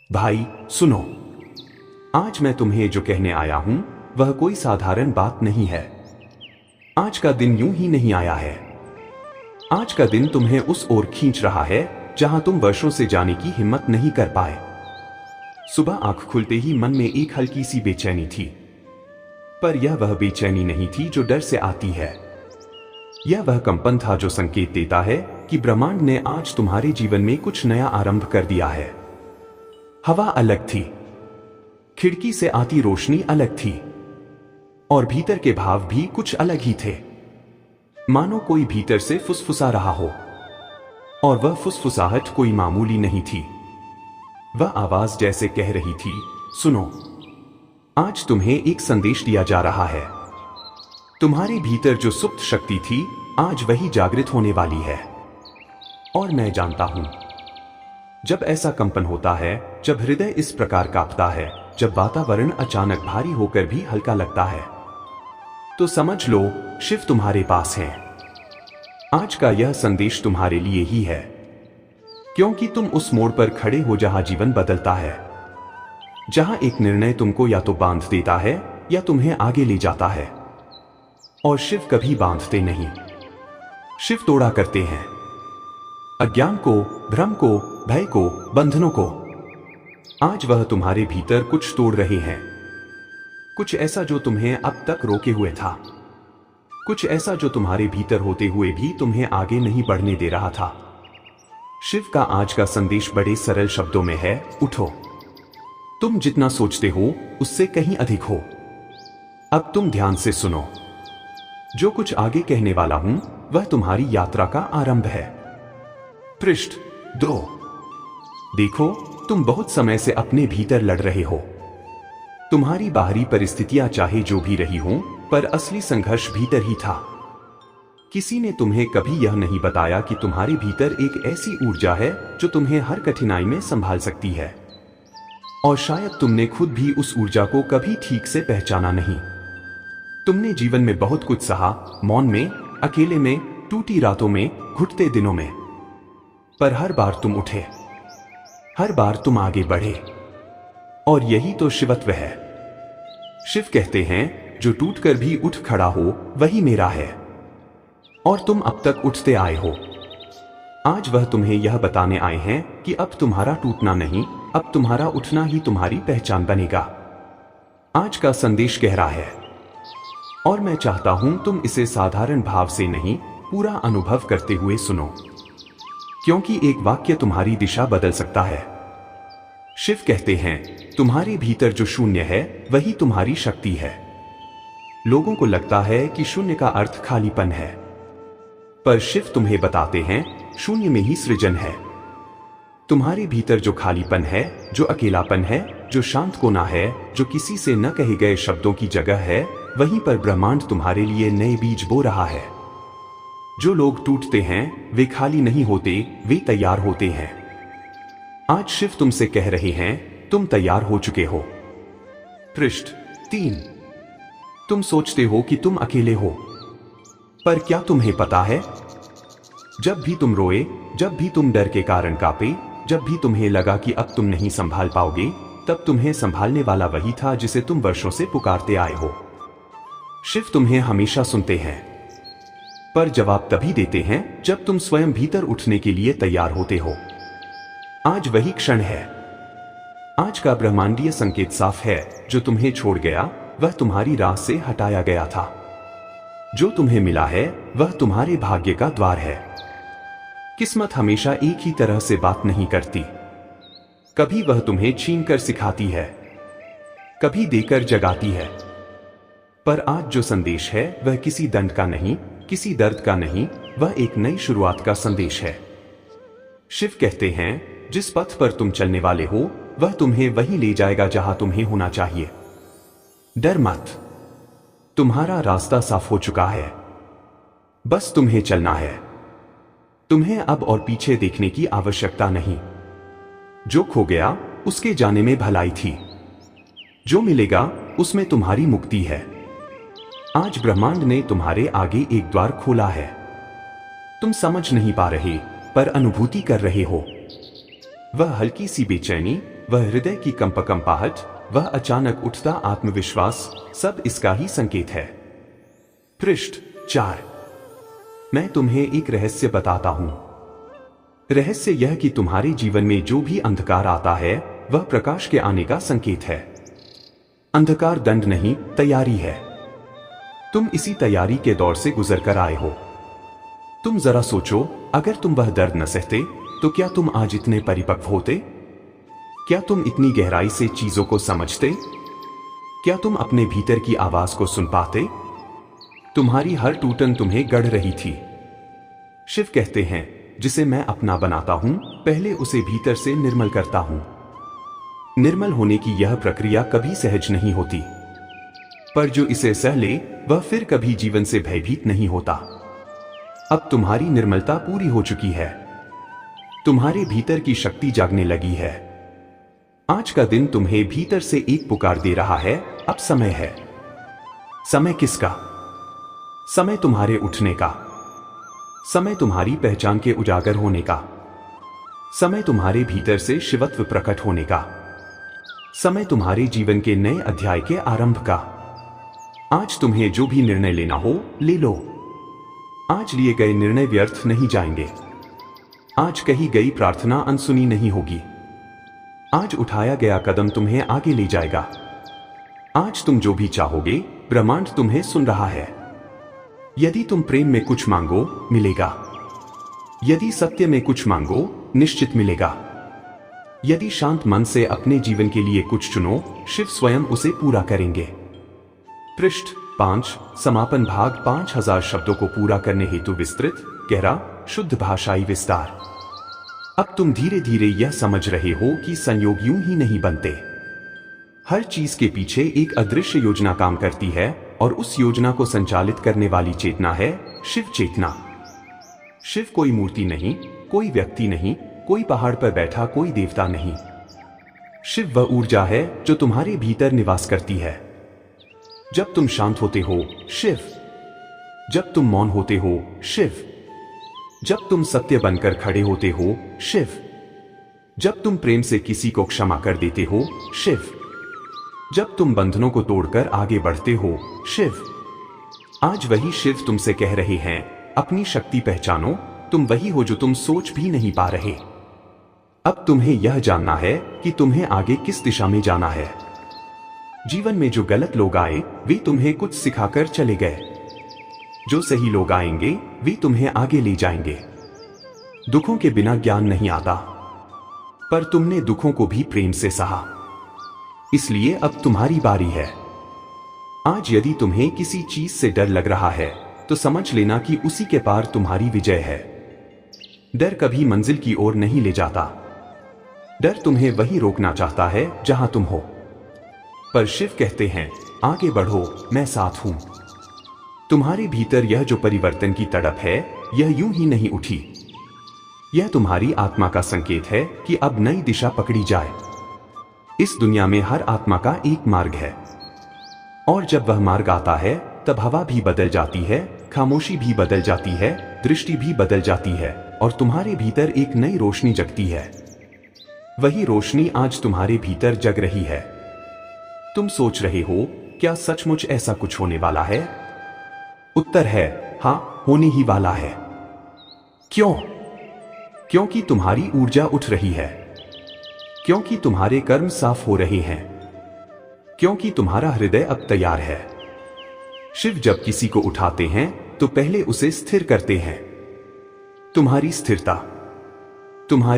भाई सुनो, आज मैं तुम्हें जो कहने आया हूं वह कोई साधारण बात नहीं है। आज का दिन यूं ही नहीं आया है। आज का दिन तुम्हें उस ओर खींच रहा है जहां तुम वर्षों से जाने की हिम्मत नहीं कर पाए। सुबह आंख खुलते ही मन में एक हल्की सी बेचैनी थी, पर यह वह बेचैनी नहीं थी जो डर से आती है। यह वह कंपन था जो संकेत देता है कि ब्रह्मांड ने आज तुम्हारे जीवन में कुछ नया आरंभ कर दिया है। हवा अलग थी, खिड़की से आती रोशनी अलग थी, और भीतर के भाव भी कुछ अलग ही थे। मानो कोई भीतर से फुसफुसा रहा हो, और वह फुसफुसाहट कोई मामूली नहीं थी। वह आवाज जैसे कह रही थी, सुनो, आज तुम्हें एक संदेश दिया जा रहा है। तुम्हारे भीतर जो सुप्त शक्ति थी आज वही जागृत होने वाली है। और मैं जानता हूं, जब ऐसा कंपन होता है, जब हृदय इस प्रकार कांपता है, जब वातावरण अचानक भारी होकर भी हल्का लगता है, तो समझ लो शिव तुम्हारे पास है। आज का यह संदेश तुम्हारे लिए ही है, क्योंकि तुम उस मोड़ पर खड़े हो जहां जीवन बदलता है, जहां एक निर्णय तुमको या तो बांध देता है या तुम्हें आगे ले जाता है। और शिव कभी बांधते नहीं, शिव तोड़ा करते हैं। अज्ञान को, भ्रम को, भय को, बंधनों को। आज वह तुम्हारे भीतर कुछ तोड़ रहे हैं, कुछ ऐसा जो तुम्हें अब तक रोके हुए था, कुछ ऐसा जो तुम्हारे भीतर होते हुए भी तुम्हें आगे नहीं बढ़ने दे रहा था। शिव का आज का संदेश बड़े सरल शब्दों में है, उठो। तुम जितना सोचते हो उससे कहीं अधिक हो। अब तुम ध्यान से सुनो। जो कुछ आगे कहने वाला हूं वह तुम्हारी यात्रा का आरंभ है। पृष्ठ 2। देखो, तुम बहुत समय से अपने भीतर लड़ रहे हो। तुम्हारी बाहरी परिस्थितियां चाहे जो भी रही हों, पर असली संघर्ष भीतर ही था। किसी ने तुम्हें कभी यह नहीं बताया कि तुम्हारे भीतर एक ऐसी ऊर्जा है जो तुम्हें हर कठिनाई में संभाल सकती है। और शायद तुमने खुद भी उस ऊर्जा को कभी ठीक से पहचाना नहीं। तुमने जीवन में बहुत कुछ सहा, मौन में, अकेले में, टूटी रातों में, घुटते दिनों में, पर हर बार तुम उठे, हर बार तुम आगे बढ़े। और यही तो शिवत्व है। शिव कहते हैं, जो टूटकर भी उठ खड़ा हो वही मेरा है। और तुम अब तक उठते आए हो। आज वह तुम्हें यह बताने आए हैं कि अब तुम्हारा टूटना नहीं, अब तुम्हारा उठना ही तुम्हारी पहचान बनेगा। आज का संदेश गहरा है, और मैं चाहता हूं तुम इसे साधारण भाव से नहीं, पूरा अनुभव करते हुए सुनो, क्योंकि एक वाक्य तुम्हारी दिशा बदल सकता है। शिव कहते हैं, तुम्हारे भीतर जो शून्य है वही तुम्हारी शक्ति है। लोगों को लगता है कि शून्य का अर्थ खालीपन है, पर शिव तुम्हें बताते हैं, शून्य में ही सृजन है। तुम्हारे भीतर जो खालीपन है, जो अकेलापन है, जो शांत कोना है, जो किसी से न कहे गए शब्दों की जगह है, वहीं पर ब्रह्मांड तुम्हारे लिए नए बीज बो रहा है। जो लोग टूटते हैं वे खाली नहीं होते, वे तैयार होते हैं। आज शिव तुमसे कह रहे हैं, तुम तैयार हो चुके हो। पृष्ठ 3। तुम सोचते हो कि तुम अकेले हो, पर क्या तुम्हें पता है, जब भी तुम रोए, जब भी तुम डर के कारण कांपे, जब भी तुम्हें लगा कि अब तुम नहीं संभाल पाओगे, तब तुम्हें संभालने वाला वही था जिसे तुम वर्षों से पुकारते आए हो। शिव तुम्हें हमेशा सुनते हैं, पर जवाब तभी देते हैं जब तुम स्वयं भीतर उठने के लिए तैयार होते हो। आज वही क्षण है। आज का ब्रह्मांडीय संकेत साफ है, जो तुम्हें छोड़ गया वह तुम्हारी राह से हटाया गया था। जो तुम्हें मिला है वह तुम्हारे भाग्य का द्वार है। किस्मत हमेशा एक ही तरह से बात नहीं करती। कभी वह तुम्हें छीनकर सिखाती है, कभी देकर जगाती है। पर आज जो संदेश है वह किसी दंड का नहीं, किसी दर्द का नहीं, वह एक नई शुरुआत का संदेश है। शिव कहते हैं, जिस पथ पर तुम चलने वाले हो वह तुम्हें वहीं ले जाएगा जहां तुम्हें होना चाहिए। डर मत, तुम्हारा रास्ता साफ हो चुका है, बस तुम्हें चलना है। तुम्हें अब और पीछे देखने की आवश्यकता नहीं। जो खो गया उसके जाने में भलाई थी, जो मिलेगा उसमें तुम्हारी मुक्ति है। आज ब्रह्मांड ने तुम्हारे आगे एक द्वार खोला है। तुम समझ नहीं पा रहे, पर अनुभूति कर रहे हो। वह हल्की सी बेचैनी, वह हृदय की कंपकंपाहट, वह अचानक उठता आत्मविश्वास, सब इसका ही संकेत है। पृष्ठ 4। मैं तुम्हें एक रहस्य बताता हूं। रहस्य यह कि तुम्हारे जीवन में जो भी अंधकार आता है वह प्रकाश के आने का संकेत है। अंधकार दंड नहीं, तैयारी है। तुम इसी तैयारी के दौर से गुजर कर आए हो। तुम जरा सोचो, अगर तुम वह दर्द न सहते तो क्या तुम आज इतने परिपक्व होते? क्या तुम इतनी गहराई से चीजों को समझते? क्या तुम अपने भीतर की आवाज को सुन पाते? तुम्हारी हर टूटन तुम्हें गढ़ रही थी। शिव कहते हैं, जिसे मैं अपना बनाता हूं, पहले उसे भीतर से निर्मल करता हूं। निर्मल होने की यह प्रक्रिया कभी सहज नहीं होती, पर जो इसे सह ले वह फिर कभी जीवन से भयभीत नहीं होता। अब तुम्हारी निर्मलता पूरी हो चुकी है। तुम्हारे भीतर की शक्ति जागने लगी है। आज का दिन तुम्हें भीतर से एक पुकार दे रहा है, अब समय है। समय किसका? समय तुम्हारे उठने का। समय तुम्हारी पहचान के उजागर होने का। समय तुम्हारे भीतर से शिवत्व प्रकट होने का। समय तुम्हारे जीवन के नए अध्याय के आरंभ का। आज तुम्हें जो भी निर्णय लेना हो, ले लो। आज लिए गए निर्णय व्यर्थ नहीं जाएंगे। आज कही गई प्रार्थना अनसुनी नहीं होगी। आज उठाया गया कदम तुम्हें आगे ले जाएगा। आज तुम जो भी चाहोगे, ब्रह्मांड तुम्हें सुन रहा है। यदि तुम प्रेम में कुछ मांगो, मिलेगा। यदि सत्य में कुछ मांगो, निश्चित मिलेगा। यदि शांत मन से अपने जीवन के लिए कुछ चुनो, शिव स्वयं उसे पूरा करेंगे। पृष्ठ 5। समापन भाग 5000 शब्दों को पूरा करने हेतु विस्तृत, गहरा, शुद्ध भाषाई विस्तार। अब तुम धीरे धीरे यह समझ रहे हो कि संयोग यूं ही नहीं बनते। हर चीज के पीछे एक अदृश्य योजना काम करती है और उस योजना को संचालित करने वाली चेतना है शिव चेतना। शिव कोई मूर्ति नहीं, कोई व्यक्ति नहीं, कोई पहाड़ पर बैठा कोई देवता नहीं। शिव वह ऊर्जा है जो तुम्हारे भीतर निवास करती है। जब तुम शांत होते हो, शिव। जब तुम मौन होते हो, शिव। जब तुम सत्य बनकर खड़े होते हो, शिव। जब तुम प्रेम से किसी को क्षमा कर देते हो, शिव। जब तुम बंधनों को तोड़कर आगे बढ़ते हो, शिव। आज वही शिव तुमसे कह रहे हैं, अपनी शक्ति पहचानो, तुम वही हो जो तुम सोच भी नहीं पा रहे। अब तुम्हें यह जानना है कि तुम्हें आगे किस दिशा में जाना है। जीवन में जो गलत लोग आए, वे तुम्हें कुछ सिखाकर चले गए। जो सही लोग आएंगे, वे तुम्हें आगे ले जाएंगे। दुखों के बिना ज्ञान नहीं आता, पर तुमने दुखों को भी प्रेम से सहा। इसलिए अब तुम्हारी बारी है। आज यदि तुम्हें किसी चीज से डर लग रहा है, तो समझ लेना कि उसी के पार तुम्हारी विजय है। डर कभी मंजिल की ओर नहीं ले जाता। डर तुम्हें वहीं रोकना चाहता है जहां तुम हो। पर शिव कहते हैं, आगे बढ़ो, मैं साथ हूं। तुम्हारे भीतर यह जो परिवर्तन की तड़प है, यह यूं ही नहीं उठी। यह तुम्हारी आत्मा का संकेत है कि अब नई दिशा पकड़ी जाए। इस दुनिया में हर आत्मा का एक मार्ग है, और जब वह मार्ग आता है, तब हवा भी बदल जाती है, खामोशी भी बदल जाती है, दृष्टि भी बदल जाती है, और तुम्हारे भीतर एक नई रोशनी जगती है। वही रोशनी आज तुम्हारे भीतर जग रही है। तुम सोच रहे हो, क्या सचमुच ऐसा कुछ होने वाला है? उत्तर है, हां, होने ही वाला है। क्यों? क्योंकि तुम्हारी ऊर्जा उठ रही है। क्योंकि तुम्हारे कर्म साफ हो रहे हैं। क्योंकि तुम्हारा हृदय अब तैयार है। शिव जब किसी को उठाते हैं, तो पहले उसे स्थिर करते हैं। तुम्हारी स्थिरता, तुम्हारी